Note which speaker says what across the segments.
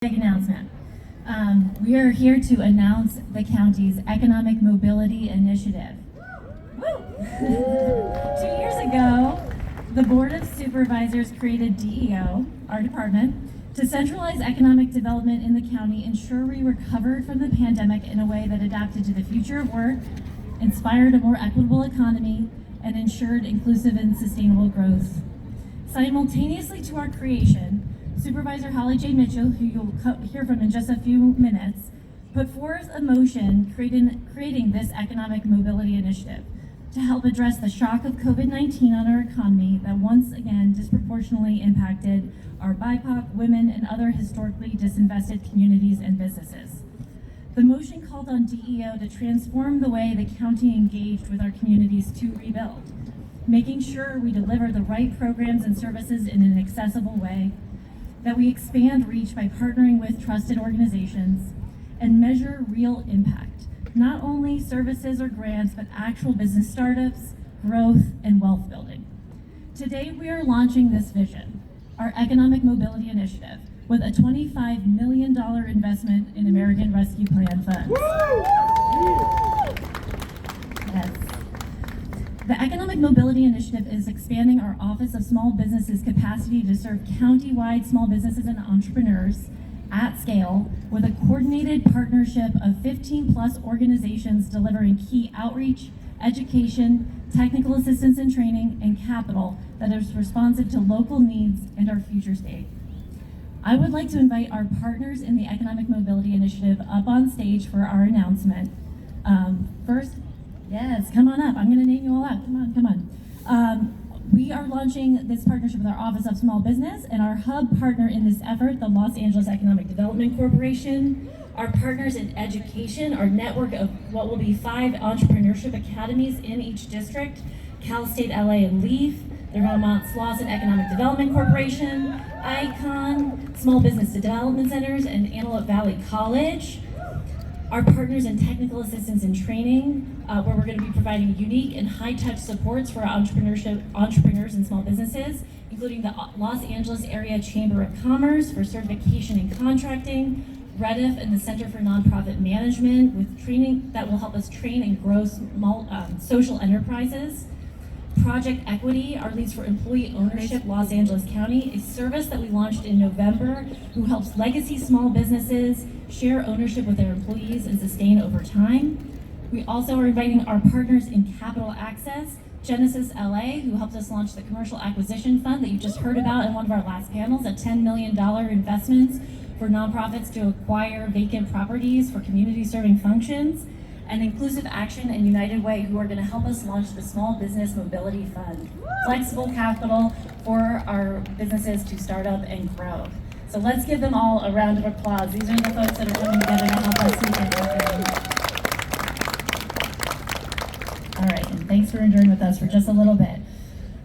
Speaker 1: Big announcement. We are here to announce the county's Economic Mobility Initiative. Woo! 2 years ago, the Board of Supervisors created DEO, our department, to centralize economic development in the county, ensure we recovered from the pandemic in a way that adapted to the future of work, inspired a more equitable economy, and ensured inclusive and sustainable growth. Simultaneously to our creation, Supervisor Holley Mitchell, who you'll hear from in just a few minutes, put forth a motion creating this Economic Mobility Initiative to help address the shock of COVID-19 on our economy that once again disproportionately impacted our BIPOC, women, and other historically disinvested communities and businesses. The motion called on DEO to transform the way the county engaged with our communities to rebuild, making sure we deliver the right programs and services in an accessible way, that we expand reach by partnering with trusted organizations, and measure real impact, not only services or grants, but actual business startups, growth, and wealth building. Today, we are launching this vision, our Economic Mobility Initiative, with a $25 million investment in American Rescue Plan funds. Yes. The Economic Mobility Initiative is expanding our Office of Small Businesses capacity to serve county-wide small businesses and entrepreneurs at scale with a coordinated partnership of 15 plus organizations delivering key outreach, education, technical assistance and training, and capital that is responsive to local needs and our future state. I would like to invite our partners in the Economic Mobility Initiative up on stage for our announcement. First, yes, come on up. I'm going to name you all out. Come on. We are launching this partnership with our Office of Small Business and our hub partner in this effort, the Los Angeles Economic Development Corporation. Our partners in education, our network of what will be 5 entrepreneurship academies in each district, Cal State LA and LEAF, the Vermont Slauson Economic Development Corporation, ICON, Small Business Development Centers, and Antelope Valley College. Our partners in technical assistance and training, where we're going to be providing unique and high-touch supports for our entrepreneurs and small businesses, including the Los Angeles Area Chamber of Commerce for certification in contracting, REDIF and the Center for Nonprofit Management with training that will help us train and grow small social enterprises. Project Equity, our leads for employee ownership, Los Angeles County, a service that we launched in November who helps legacy small businesses share ownership with their employees and sustain over time. We also are inviting our partners in capital access, Genesis LA, who helped us launch the Commercial Acquisition Fund that you just heard about in one of our last panels, a $10 million investments for nonprofits to acquire vacant properties for community serving functions, and Inclusive Action and United Way, who are going to help us launch the Small Business Mobility Fund, flexible capital for our businesses to start up and grow. So let's give them all a round of applause. These are the folks that are coming together to help us make it happen. All right, and thanks for enduring with us for just a little bit.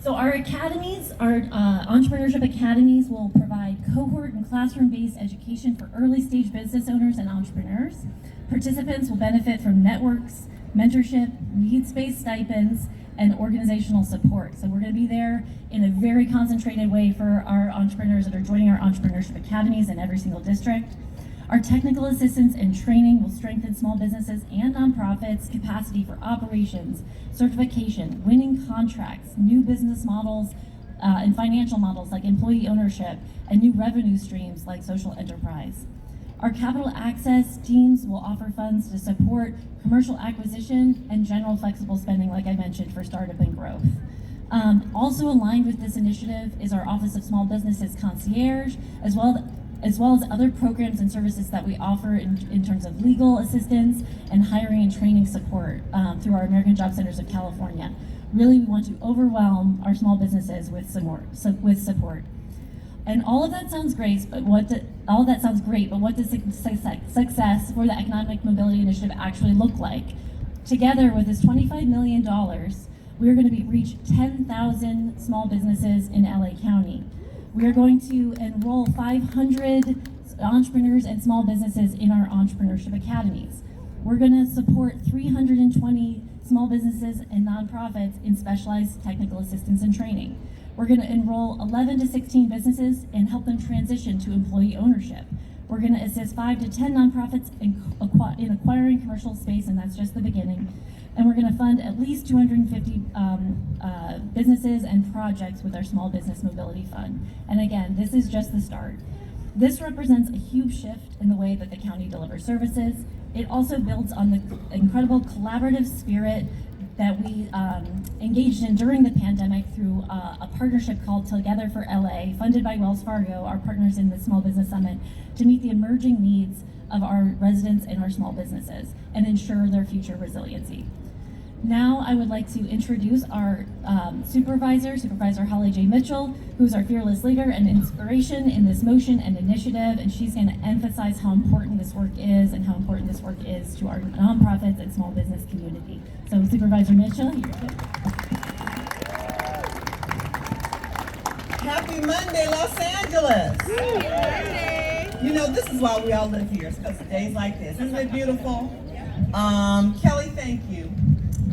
Speaker 1: So our academies, our entrepreneurship academies will provide cohort and classroom-based education for early-stage business owners and entrepreneurs. Participants will benefit from networks, mentorship, needs-based stipends, and organizational support. So we're going to be there in a very concentrated way for our entrepreneurs that are joining our entrepreneurship academies in every single district. Our technical assistance and training will strengthen small businesses and nonprofits' capacity for operations, certification, winning contracts, new business models, and financial models like employee ownership, and new revenue streams like social enterprise. Our capital access teams will offer funds to support commercial acquisition and general flexible spending, like I mentioned, for startup and growth. Also aligned with this initiative is our Office of Small Businesses Concierge, as well as other programs and services that we offer in terms of legal assistance and hiring and training support through our American Job Centers of California. Really, we want to overwhelm our small businesses with support. And all of that sounds great, but what does success for the Economic Mobility Initiative actually look like? Together with this $25 million, we're going to reach 10,000 small businesses in LA County. We are going to enroll 500 entrepreneurs and small businesses in our entrepreneurship academies. We're going to support 320 small businesses and nonprofits in specialized technical assistance and training. We're going to enroll 11 to 16 businesses and help them transition to employee ownership. We're going to assist 5 to 10 nonprofits in acquiring commercial space, and that's just the beginning. And we're going to fund at least 250 businesses and projects with our Small Business Mobility Fund. And again, this is just the start. This represents a huge shift in the way that the county delivers services. It also builds on the incredible collaborative spirit that we engaged in during the pandemic through a partnership called Together for LA, funded by Wells Fargo, our partners in the Small Business Summit, to meet the emerging needs of our residents and our small businesses and ensure their future resiliency. Now I would like to introduce our Supervisor Holley J. Mitchell, who's our fearless leader and inspiration in this motion and initiative, and she's going to emphasize how important this work is and how important this work is to our nonprofits and small business community. So Supervisor Mitchell, you're good.
Speaker 2: Happy Monday, Los Angeles! You know, this is why we all live here, it's because of days like this. Isn't it beautiful? Kelly, thank you.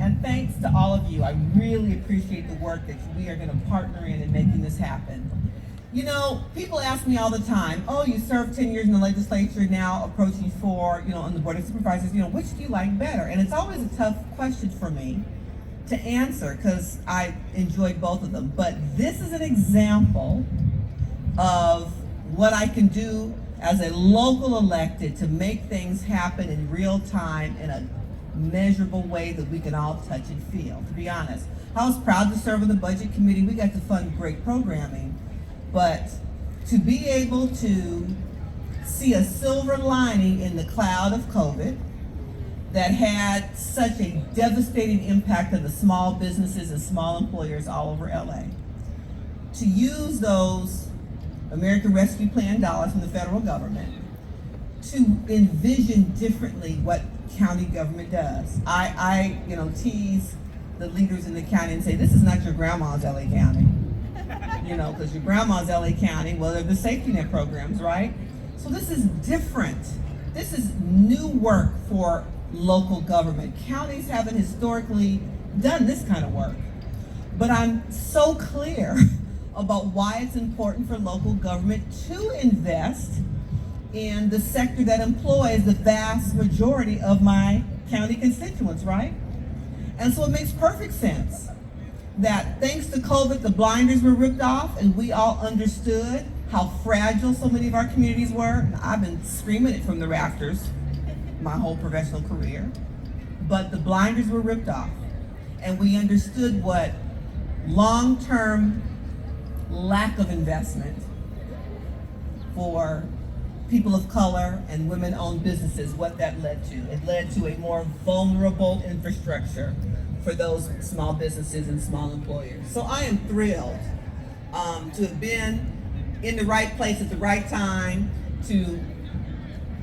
Speaker 2: And thanks to all of you. I really appreciate the work that we are going to partner in making this happen. You know, people ask me all the time, oh, you served 10 years in the legislature, now approaching 4, on the Board of Supervisors, which do you like better? And it's always a tough question for me to answer because I enjoy both of them. But this is an example of what I can do as a local elected to make things happen in real time in a measurable way that we can all touch and feel. To be honest, I was proud to serve on the budget committee. We got to fund great programming, but to be able to see a silver lining in the cloud of COVID that had such a devastating impact on the small businesses and small employers all over LA, to use those American Rescue Plan dollars from the federal government to envision differently what county government does. I tease the leaders in the county and say, this is not your grandma's LA County. Because your grandma's LA County, well, they're the safety net programs, right? So this is different. This is new work for local government. Counties haven't historically done this kind of work. But I'm so clear about why it's important for local government to invest in the sector that employs the vast majority of my county constituents, right? And so it makes perfect sense that thanks to COVID, the blinders were ripped off and we all understood how fragile so many of our communities were. I've been screaming it from the rafters my whole professional career, but the blinders were ripped off and we understood what long-term lack of investment for people of color and women-owned businesses, what that led to. It led to a more vulnerable infrastructure for those small businesses and small employers. So I am thrilled to have been in the right place at the right time, to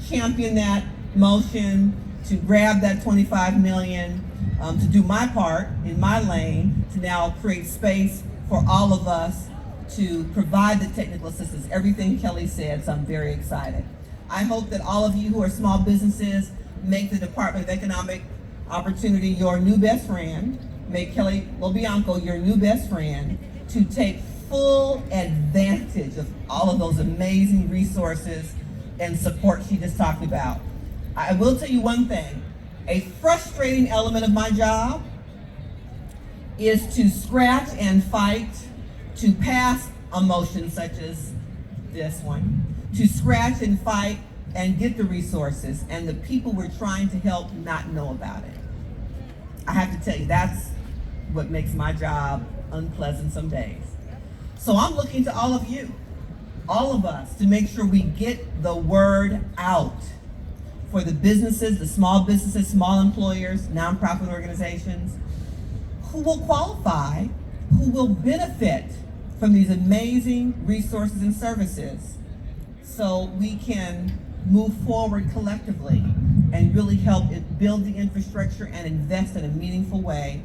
Speaker 2: champion that motion, to grab that $25 million, to do my part in my lane, to now create space for all of us to provide the technical assistance, everything Kelly said, so I'm very excited. I hope that all of you who are small businesses make the Department of Economic Opportunity your new best friend, make Kelly LoBianco your new best friend, to take full advantage of all of those amazing resources and support she just talked about. I will tell you one thing, a frustrating element of my job is to scratch and fight to pass a motion such as this one, to scratch and fight and get the resources, and the people we're trying to help not know about it. I have to tell you, that's what makes my job unpleasant some days. So I'm looking to all of you, all of us, to make sure we get the word out for the businesses, the small businesses, small employers, nonprofit organizations, who will qualify, who will benefit from these amazing resources and services, so we can move forward collectively and really help build the infrastructure and invest in a meaningful way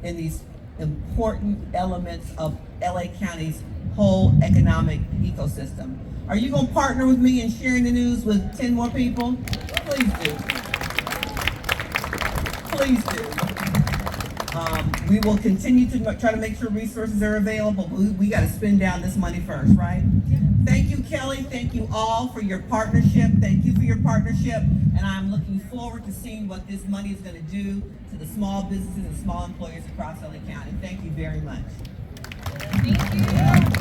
Speaker 2: in these important elements of LA County's whole economic ecosystem. Are you going to partner with me in sharing the news with 10 more people? Please do. Please do. We will continue to try to make sure resources are available, but we got to spend down this money first, right? Thank you, Kelly. Thank you all for your partnership. Thank you for your partnership. And I'm looking forward to seeing what this money is going to do to the small businesses and small employers across LA County. Thank you very much.
Speaker 3: Thank you.